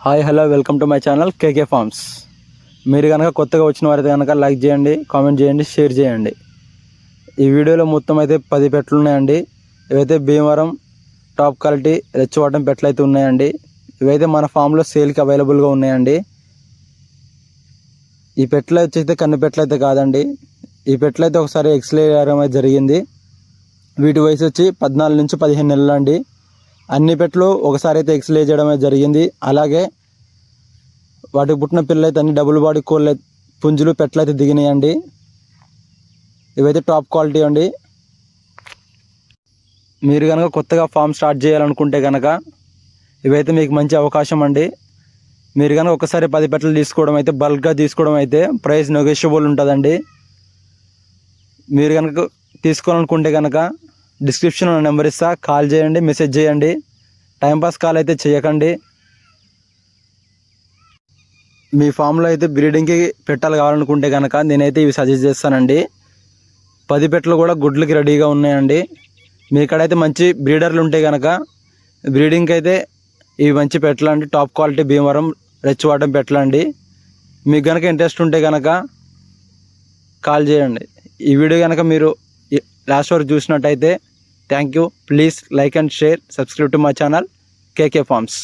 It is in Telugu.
Hi hello welcome to my channel KK farms. మీరు కనుక కొత్తగా వచ్చిన వారైతే కనుక లైక్ చేయండి, కామెంట్ చేయండి, షేర్ చేయండి. ఈ వీడియోలో మొత్తం అయితే 10 పెట్టలు ఉన్నాయండి. ఇవైతే భీమవరం టాప్ క్వాలిటీ రెచ్చవాటం పెట్టలు అయితే ఉన్నాయండి. ఇవైతే మన ఫామ్లో సేల్కి అవైలబుల్గా ఉన్నాయండి. ఈ పెట్టలు వచ్చేస్తే కన్ను పెట్టలు అయితే కాదండి. ఈ పెట్టలు అయితే ఒకసారి ఎక్స్రే చేయడం అయితే జరిగింది. వీటి వయసు వచ్చి 14 నుంచి 15 నెలలు అండి. అన్ని పెట్టలు ఒకసారి అయితే ఎక్స్రే చేయడం అయితే జరిగింది. అలాగే వాటికి పుట్టిన పిల్లలు అయితే అన్ని డబుల్ బాడీ కోళ్ళు పుంజులు పెట్టలు అయితే దిగినాయండి. ఇవైతే టాప్ క్వాలిటీ అండి. మీరు కనుక కొత్తగా ఫామ్ స్టార్ట్ చేయాలనుకుంటే కనుక ఇవైతే మీకు మంచి అవకాశం అండి. మీరు కనుక ఒకసారి 10 పెట్టలు తీసుకోవడం అయితే బల్క్గా తీసుకోవడం అయితే ప్రైస్ నెగోషియబుల్ ఉంటుందండి. మీరు కనుక తీసుకోవాలనుకుంటే కనుక డిస్క్రిప్షన్లో నెంబర్ ఇస్తా, కాల్ చేయండి, మెసేజ్ చేయండి. టైంపాస్ కాల్ అయితే చేయకండి. మీ ఫామ్లో అయితే బ్రీడింగ్కి పెట్టాలి కావాలనుకుంటే కనుక నేనైతే ఇవి సజెస్ట్ చేస్తానండి. 10 పెట్టలు కూడా గుడ్లకి రెడీగా ఉన్నాయండి. మీ కాడైతే మంచి బ్రీడర్లు ఉంటే కనుక బ్రీడింగ్కి అయితే ఇవి మంచి పెట్టలు అండి. టాప్ క్వాలిటీ భీమవరం రెచ్చవాటం పెట్టలు అండి. మీకు కనుక ఇంట్రెస్ట్ ఉంటే కనుక కాల్ చేయండి. ఈ వీడియో కనుక మీరు లాస్ట్ వరకు చూసినట్టయితే thank you. Please like and share, subscribe to my channel KK forms.